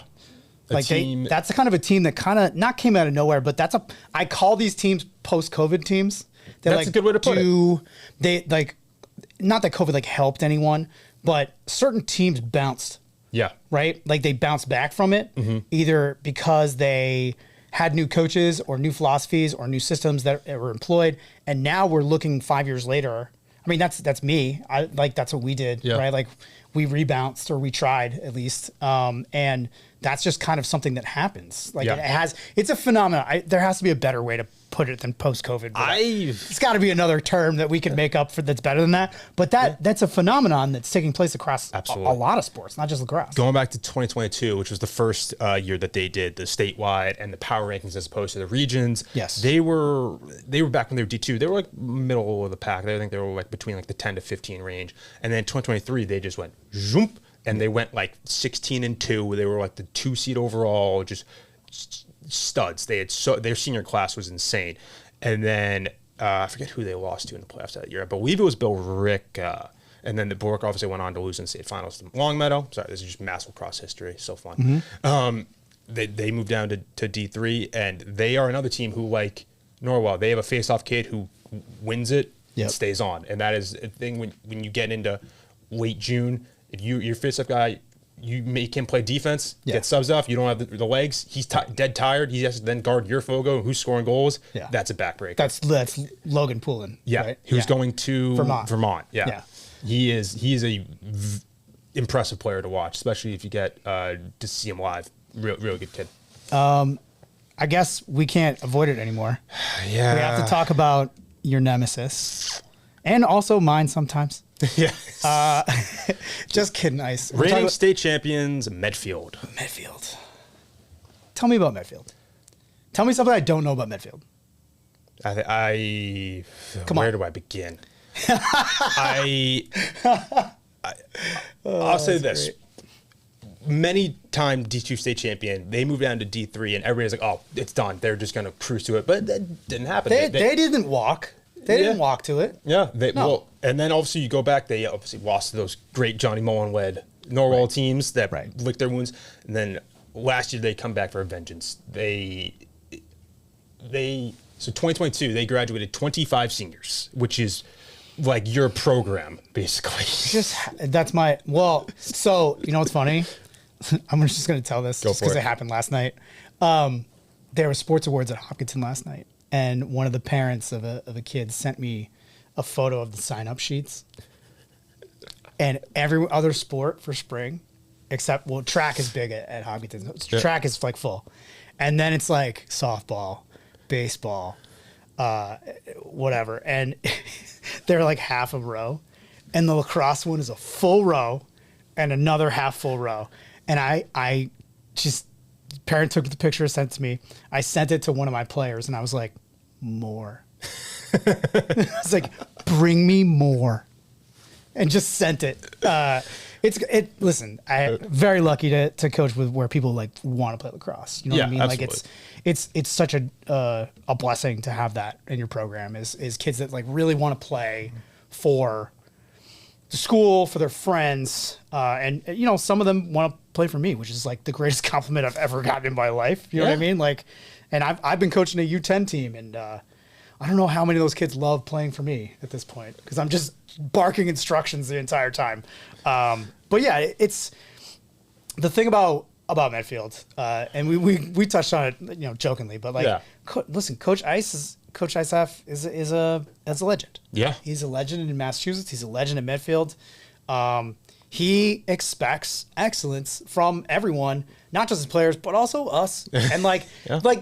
[SPEAKER 1] That's the kind of a team that kind of not came out of nowhere, but I call these teams post-COVID teams.
[SPEAKER 2] That's a good way to put it.
[SPEAKER 1] They not that COVID helped anyone, but certain teams bounced.
[SPEAKER 2] Yeah.
[SPEAKER 1] Right? They bounced back from it, either because they had new coaches or new philosophies or new systems that were employed. And now we're looking 5 years later. I mean, that's me. That's what we did, right? We rebounced, or we tried at least. And that's just kind of something that happens. It's a phenomenon. There has to be a better way to put it than post-COVID. It's got to be another term that we can make up for that's better than that. But that's a phenomenon that's taking place across a lot of sports, not just lacrosse.
[SPEAKER 2] Going back to 2022, which was the first year that they did the statewide and the power rankings as opposed to the regions.
[SPEAKER 1] Yes,
[SPEAKER 2] they were back when they were D2. They were middle of the pack. I think they were between the 10 to 15 range. And then 2023, they just went zoom. And they went 16-2. They were the 2 seed overall, just studs. Their senior class was insane. And then I forget who they lost to in the playoffs that year. I believe it was Bill Rick. And then the Bork obviously went on to lose in the state finals to Longmeadow. Sorry, this is just massive cross history. So fun. They moved down to D3, and they are another team who, like Norwell, they have a face-off kid who wins it and stays on. And that is a thing when you get into late June. If your face-off guy, you make him play defense, get subs off, you don't have the legs, he's dead tired, he has to then guard your Fogo, who's scoring goals, that's a backbreaker.
[SPEAKER 1] That's Logan Poulin, right?
[SPEAKER 2] Who's going to Vermont. He is impressive player to watch, especially if you get to see him live. Real good kid.
[SPEAKER 1] I guess we can't avoid it anymore.
[SPEAKER 2] Yeah.
[SPEAKER 1] We have to talk about your nemesis, and also mine sometimes.
[SPEAKER 2] Yeah.
[SPEAKER 1] Just kidding, Ice.
[SPEAKER 2] Reigning state champions, Medfield.
[SPEAKER 1] Medfield. Tell me about Medfield. Tell me something I don't know about Medfield.
[SPEAKER 2] Where do I begin? I'll say this.
[SPEAKER 1] Great.
[SPEAKER 2] Many time D2 state champion, they moved down to D3 and everybody's like, oh, it's done. They're just going to cruise to it. But that didn't happen.
[SPEAKER 1] They didn't walk. They didn't walk to it.
[SPEAKER 2] Yeah. Well, and then obviously you go back, they obviously lost to those great Johnny Mullen-led Norwell teams that licked their wounds. And then last year they come back for a vengeance. So 2022, they graduated 25 seniors, which is like your program, basically. So you know what's funny? I'm just going to tell this just because it happened last night. There were sports awards at Hopkinton last night, and one of the parents of a kid sent me a photo of the sign-up sheets. And every other sport for spring, except, track is big at Hopkinton. Track is like full. And then it's like softball, baseball, whatever. And they're like half a row. And the lacrosse one is a full row and another half full row. And I just, parent took the picture, sent it to me. I sent it to one of my players and I was like, more. I was like, bring me more. And just sent it. Listen, I'm very lucky to coach with where people like want to play lacrosse. You know what I mean? Absolutely.
[SPEAKER 1] Like it's such a blessing to have that in your program is kids that like really want to play for the school, for their friends, and you know, some of them want to play for me, which is like the greatest compliment I've ever gotten in my life. You know what I mean? Like, and I've been coaching a U10 team, and I don't know how many of those kids love playing for me at this point because I'm just barking instructions the entire time. But yeah, it's the thing about Medfield, and we touched on it, you know, jokingly, but like, listen, Coach Iceff is a legend.
[SPEAKER 2] Yeah,
[SPEAKER 1] he's a legend in Massachusetts. He's a legend in Medfield. He expects excellence from everyone, not just his players, but also us. And like,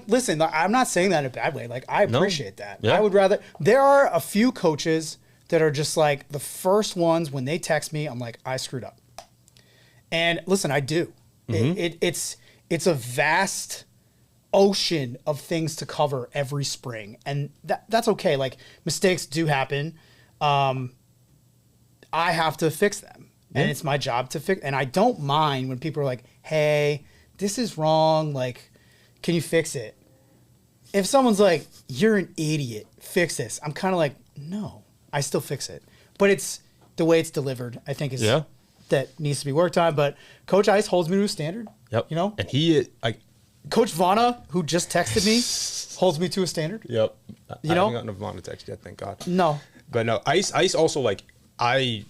[SPEAKER 1] listen, I'm not saying that in a bad way. Like, I appreciate that. Yeah. I would rather. There are a few coaches that are just like the first ones when they text me, I'm like, I screwed up. And listen, I do. Mm-hmm. It's a vast ocean of things to cover every spring, and that's okay. Like, mistakes do happen. I have to fix them, and it's my job to fix. And I don't mind when people are like, "Hey, this is wrong. Like, can you fix it?" If someone's like, "You're an idiot. Fix this," I'm kind of like, "No, I still fix it." But it's the way it's delivered, I think, is that needs to be worked on. But Coach Ice holds me to a standard. Yep. You know,
[SPEAKER 2] and he
[SPEAKER 1] Coach Vana, who just texted me, holds me to a standard.
[SPEAKER 2] Yep. I haven't gotten a Vana text yet, thank God.
[SPEAKER 1] No.
[SPEAKER 2] But no, Ice also, like, I've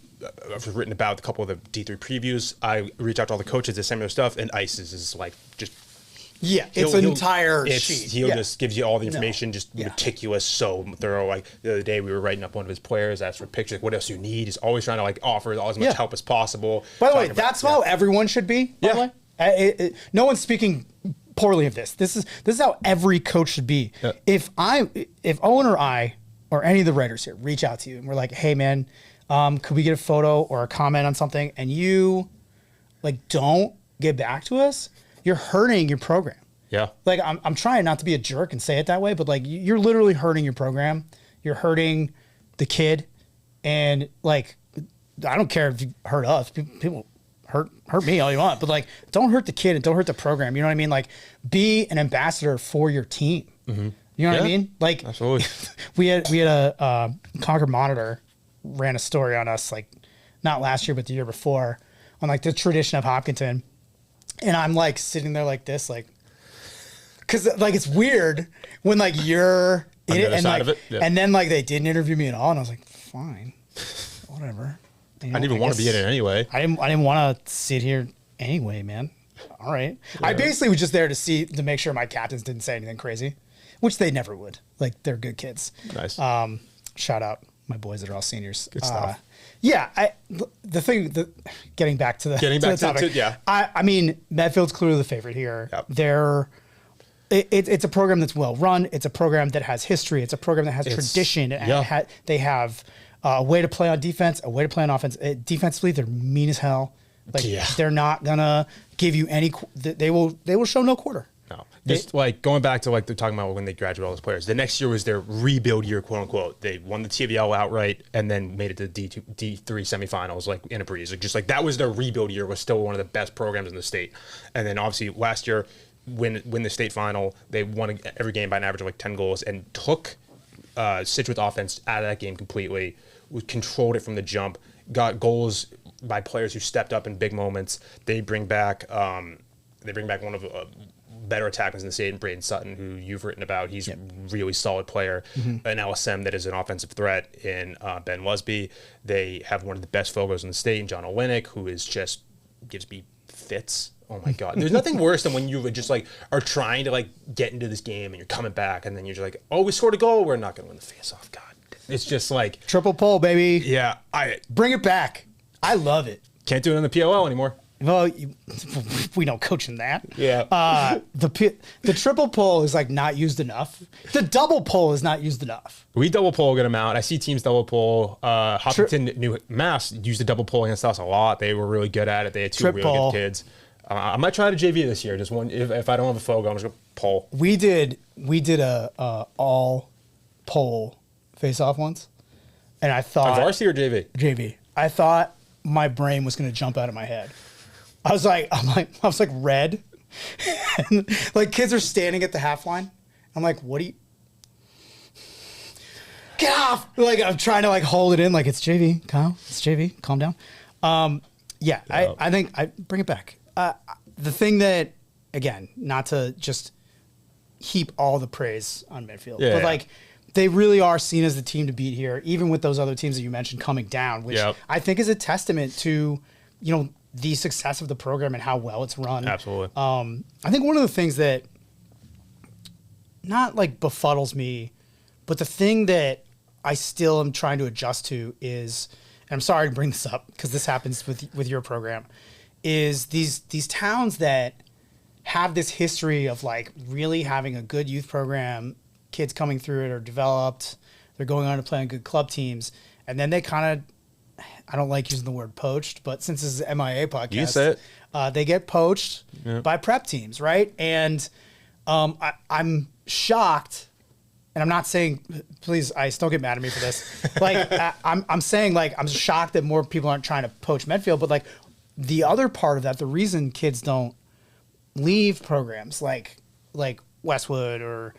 [SPEAKER 2] written about a couple of the D3 previews. I reach out to all the coaches that send me their stuff, and Ice is like just...
[SPEAKER 1] Yeah, it's an entire sheet.
[SPEAKER 2] He'll just gives you all the information, just meticulous, so thorough. Like, the other day, we were writing up one of his players, asked for pictures, what else you need. He's always trying to, like, offer as much help as possible.
[SPEAKER 1] By the way, that's how everyone should be, by the way. No one's speaking poorly of this. This is how every coach should be. Yeah. If Owen or I or any of the writers here reach out to you and we're like, hey man, could we get a photo or a comment on something, and you like don't get back to us, you're hurting your program. Yeah. Like, I'm trying not to be a jerk and say it that way, but like, you're literally hurting your program. You're hurting the kid, and like, I don't care if you hurt us. People hurt me all you want, but like, don't hurt the kid and don't hurt the program. You know what I mean? Like, be an ambassador for your team. Mm-hmm. You know what I mean? Like, absolutely. we had a Concord Monitor ran a story on us, like, not last year but the year before, on like the tradition of Hopkinton, and I'm like sitting there like this, like, because like it's weird when like you're in it and like, and then like they didn't interview me at all, and I was like, fine, whatever. You know, I didn't even want to be in it anyway. I didn't want to sit here anyway, man. All right. Yeah. I basically was just there to make sure my captains didn't say anything crazy, which they never would. Like, they're good kids. Nice. Shout out my boys that are all seniors. Good stuff. Yeah. Getting back to the topic. I mean, Medfield's clearly the favorite here. Yep. It's a program that's well run. It's a program that has history. It's a program that has tradition. They have A way to play on defense, a way to play on offense. Defensively, they're mean as hell. Like they're not gonna give you any. They will show no quarter.
[SPEAKER 2] No, just like going back to like they're talking about when they graduate all those players. The next year was their rebuild year, quote unquote. They won the TVL outright and then made it to the D3 semifinals, like in a breeze. Like, just like that was their rebuild year. Was still one of the best programs in the state. And then obviously last year, win the state final. They won every game by an average of like 10 goals and took Situate offense out of that game completely. Controlled it from the jump. Got goals by players who stepped up in big moments. They bring back one of the better attackers in the state, Braden Sutton, who you've written about. He's a really solid player. An LSM that is an offensive threat in Ben Lusby. They have one of the best fogos in the state, in John Olinick, who is just gives me fits. Oh my God. There's nothing worse than when you just like are trying to like get into this game and you're coming back and then you're just like, oh, we scored a goal. We're not going to win the face-off. God. It's just like
[SPEAKER 1] triple pole, baby.
[SPEAKER 2] Yeah.
[SPEAKER 1] Bring it back. I love it.
[SPEAKER 2] Can't do it in the POL anymore.
[SPEAKER 1] Well, we don't coach in that.
[SPEAKER 2] Yeah.
[SPEAKER 1] The triple pole is like not used enough. The double pole is not used enough.
[SPEAKER 2] We double pole a good amount. I see teams double pole. Hopkinton, New Mass used the double pole against us a lot. They were really good at it. They had two really good kids. I might try to JV this year. Just one. If I don't have a fogo, I'm just gonna pole.
[SPEAKER 1] We did a all pole face off once, and I thought
[SPEAKER 2] varsity or JV.
[SPEAKER 1] JV. I thought my brain was gonna jump out of my head. I was like red, and like kids are standing at the half line. I'm like, what do you? Get off! Like I'm trying to like hold it in, like it's JV, Kyle. It's JV. Calm down. Yeah, I think I bring it back. The thing that, again, not to just heap all the praise on Medfield, but like they really are seen as the team to beat here, even with those other teams that you mentioned coming down, which I think is a testament to, the success of the program and how well it's run.
[SPEAKER 2] Absolutely.
[SPEAKER 1] I think one of the things that not like befuddles me, but the thing that I still am trying to adjust to is, and I'm sorry to bring this up because this happens with your program, is these towns that have this history of like really having a good youth program, kids coming through it are developed, they're going on to play on good club teams, and then they kind of, I don't like using the word poached, but since this is an MIAA podcast,
[SPEAKER 2] you say it.
[SPEAKER 1] They get poached by prep teams, right? And I'm shocked. And I'm not saying, please, don't get mad at me for this. Like, I'm saying, like, I'm shocked that more people aren't trying to poach Medfield. But, like, the other part of that, the reason kids don't leave programs like Westwood or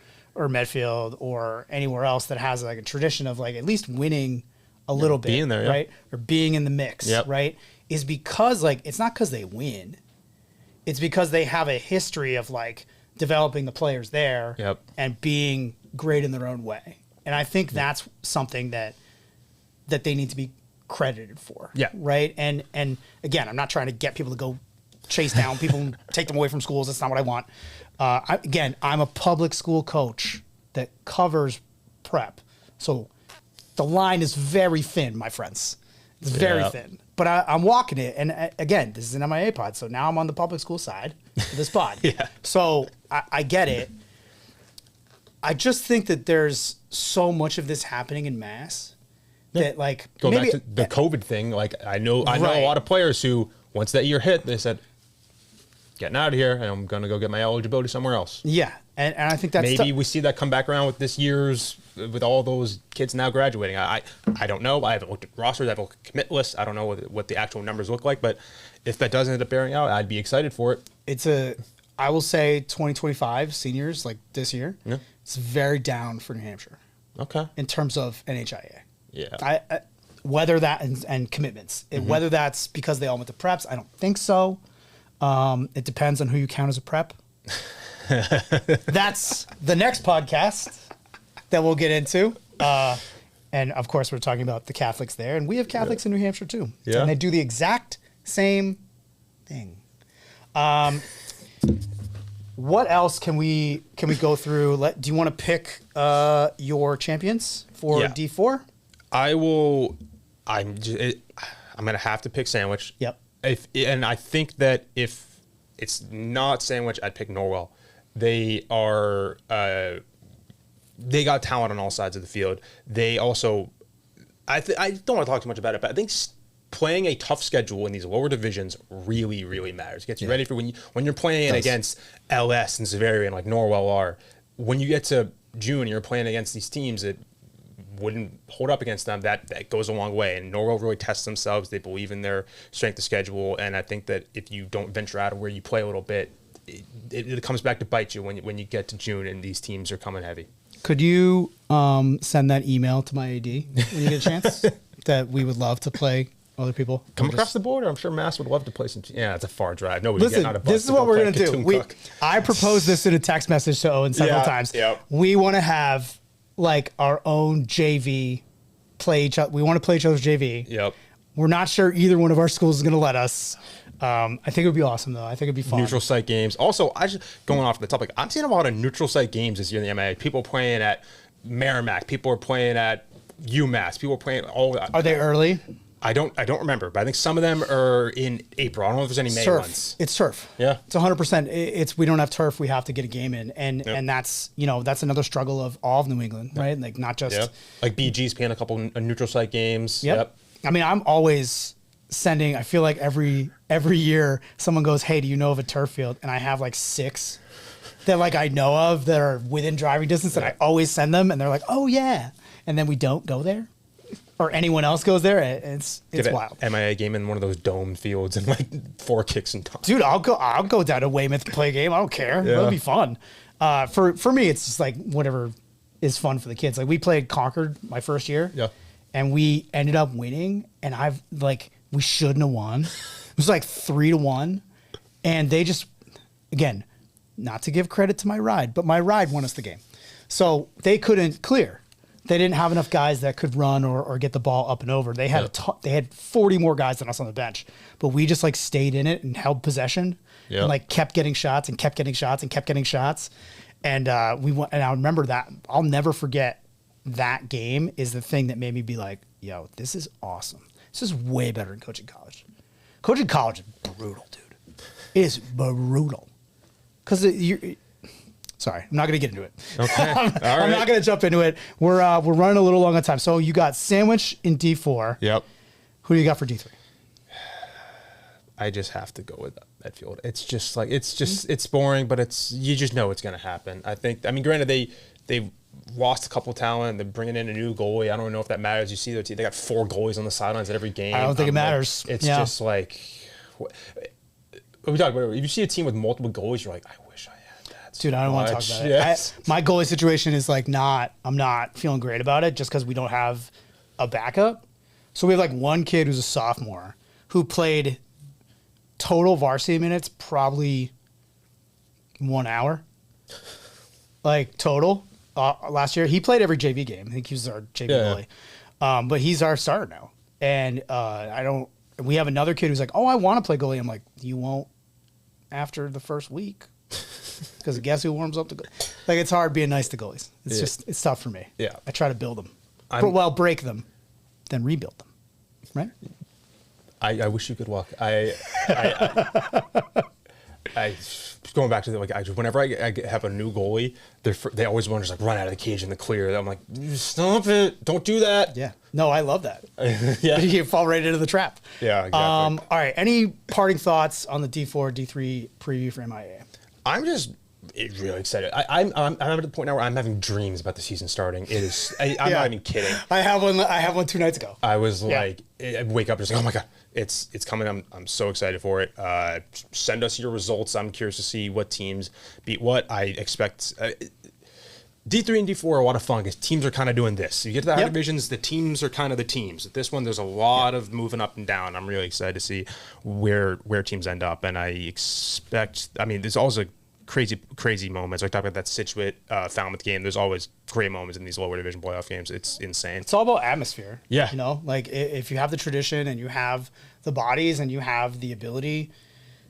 [SPEAKER 1] Medfield or anywhere else that has, like, a tradition of, like, at least winning a little bit,
[SPEAKER 2] being there,
[SPEAKER 1] right? Or being in the mix, right? Is because, like, it's not because they win. It's because they have a history of, like, developing the players there and being great in their own way. And I think that's something that they need to be credited for. Yeah. Right. And again, I'm not trying to get people to go chase down people and take them away from schools. That's not what I want. I'm a public school coach that covers prep. So the line is very thin, my friends. It's very thin. But I'm walking it. And again, this is an MIAA pod. So now I'm on the public school side of this pod. So I get it. I just think that there's so much of this happening in mass that, like,
[SPEAKER 2] go back to the COVID thing. Like, I know a lot of players who, once that year hit, they said, getting out of here, and I'm going to go get my eligibility somewhere else.
[SPEAKER 1] Yeah. And I think that's
[SPEAKER 2] maybe we see that come back around with this year's, with all those kids now graduating. I don't know. I haven't looked at rosters. I haven't looked at commit lists. I don't know what the actual numbers look like. But if that does end up bearing out, I'd be excited for it. I will say 2025 seniors, like this year, it's very down for New Hampshire. Okay. In terms of NHIA. Yeah. Whether that and commitments, whether that's because they all went to preps, I don't think so. It depends on who you count as a prep. That's the next podcast that we'll get into. And of course, we're talking about the Catholics there, and we have Catholics in New Hampshire too. Yeah. And they do the exact same thing. What else can we go through? Do you want to pick your champions for D4? I will. I'm going to have to pick Sandwich. Yep. And I think that if it's not Sandwich, I'd pick Norwell. They are. They got talent on all sides of the field. They also I don't want to talk too much about it, but I think playing a tough schedule in these lower divisions really, really matters. It gets you ready for when you're playing against LS and Xaverian like Norwell are. When you get to June and you're playing against these teams that wouldn't hold up against them, that goes a long way. And Norwell really tests themselves. They believe in their strength of schedule. And I think that if you don't venture out of where you play a little bit, it comes back to bite you when you get to June and these teams are coming heavy.
[SPEAKER 1] Could you send that email to my AD when you get a chance? That we would love to play other people.
[SPEAKER 2] Come across the border. I'm sure Mass would love to play some. Yeah, it's a far drive. Nobody's getting out of bus.
[SPEAKER 1] This is what we're going to do. I proposed this in a text message to Owen several times.
[SPEAKER 2] Yep.
[SPEAKER 1] We want to have like our own JV play each other. We want to play each other's JV.
[SPEAKER 2] Yep.
[SPEAKER 1] We're not sure either one of our schools is going to let us. I think it would be awesome, though. I think it'd be fun.
[SPEAKER 2] Neutral site games. Also, going off the topic, I'm seeing a lot of neutral site games this year in the MIAA. People playing at Merrimack. People are playing at UMass. People are playing all.
[SPEAKER 1] Are they early?
[SPEAKER 2] I don't remember, but I think some of them are in April. I don't know if there's any May ones.
[SPEAKER 1] It's turf.
[SPEAKER 2] Yeah,
[SPEAKER 1] it's 100%. We don't have turf. We have to get a game in, and that's that's another struggle of all of New England, right? Like not just
[SPEAKER 2] like BG's playing a couple neutral site games.
[SPEAKER 1] Yep. I mean, I'm always sending. I feel like every year someone goes, "Hey, do you know of a turf field?" And I have like 6 that like I know of that are within driving distance, and I always send them, and they're like, "Oh yeah," and then we don't go there. Or anyone else goes there, it's wild.
[SPEAKER 2] MIAA game in one of those domed fields and like 4 kicks and toss.
[SPEAKER 1] Dude, I'll go down to Weymouth to play a game. I don't care. Yeah. It'll be fun. For me, it's just like whatever is fun for the kids. Like we played Concord my first year, and we ended up winning. And we shouldn't have won. It was like 3-1, and they just, again, not to give credit to my ride, but my ride won us the game. So they couldn't clear. They didn't have enough guys that could run or get the ball up and over. They had they had 40 more guys than us on the bench, but we just like stayed in it and held possession and like kept getting shots and kept getting shots and kept getting shots. And we went. And I remember that. I'll never forget that game. Is the thing that made me be like, "Yo, this is awesome. This is way better than coaching college. Coaching college is brutal, dude. It is brutal because you're." Sorry, I'm not going to get into it.
[SPEAKER 2] Okay.
[SPEAKER 1] I'm not going to jump into it. We're running a little long on time. So you got Sandwich in D4.
[SPEAKER 2] Yep.
[SPEAKER 1] Who do you got for D3?
[SPEAKER 2] I just have to go with Medfield. It's just like it's boring, but you just know it's going to happen. I mean, granted they lost a couple of talent. They're bringing in a new goalie. I don't know if that matters. You see their team. They got 4 goalies on the sidelines at every game.
[SPEAKER 1] I don't think it matters.
[SPEAKER 2] Like, it's just like we talk about. If you see a team with multiple goalies, you're like, I wish I had.
[SPEAKER 1] Dude, I don't want to talk about it. My goalie situation is like I'm not feeling great about it just because we don't have a backup. So we have like one kid who's a sophomore who played total varsity minutes probably 1 hour. Like total. Last year, he played every JV game. I think he was our JV goalie. But he's our starter now. And we have another kid who's like, oh, I want to play goalie. I'm like, you won't after the first week. Because guess who warms up the goalie? Like, it's hard being nice to goalies. It's tough for me.
[SPEAKER 2] Yeah.
[SPEAKER 1] I try to build them. Break them, then rebuild them. Right?
[SPEAKER 2] I wish you good luck. I going back to whenever I have a new goalie, they always want to just like run out of the cage in the clear. I'm like, stop it! Don't do that.
[SPEAKER 1] Yeah, no, I love that.
[SPEAKER 2] Yeah,
[SPEAKER 1] you fall right into the trap.
[SPEAKER 2] Yeah, exactly.
[SPEAKER 1] All right, any parting thoughts on the D4 D3 preview for MIAA?
[SPEAKER 2] I'm just really excited. I'm at the point now where I'm having dreams about the season starting. It is. I'm not even kidding.
[SPEAKER 1] I have one 2 nights ago.
[SPEAKER 2] I was like, I wake up just like, oh my god. It's coming. I'm so excited for it. Send us your results. I'm curious to see what teams beat what. I expect D3 and D4 are a lot of fun because teams are kind of doing this. You get to the higher divisions, the teams are kind of the teams. This one, there's a lot of moving up and down. I'm really excited to see where teams end up, and I expect. I mean, there's also crazy moments. I talked about that Situate Falmouth game. There's always great moments in these lower division playoff games. It's insane.
[SPEAKER 1] It's all about atmosphere.
[SPEAKER 2] Yeah.
[SPEAKER 1] You know, like if you have the tradition and you have the bodies and you have the ability,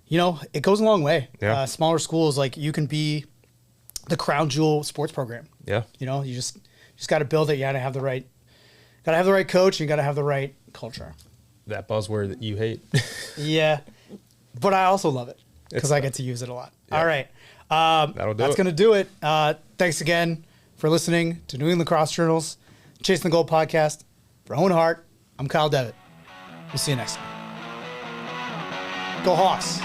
[SPEAKER 1] you know, it goes a long way.
[SPEAKER 2] Yeah.
[SPEAKER 1] Smaller schools, like you can be the crown jewel sports program.
[SPEAKER 2] Yeah.
[SPEAKER 1] You know, you just got to build it. You got to have the right coach. You got to have the right culture.
[SPEAKER 2] That buzzword that you hate.
[SPEAKER 1] Yeah. But I also love it because I get to use it a lot. Yeah. All right. That's going to do it. Thanks again for listening to New England Lacrosse Journal's Chasing the Goal podcast. For Owen Hart, I'm Kyle Devitt. We'll see you next time. Go Hawks.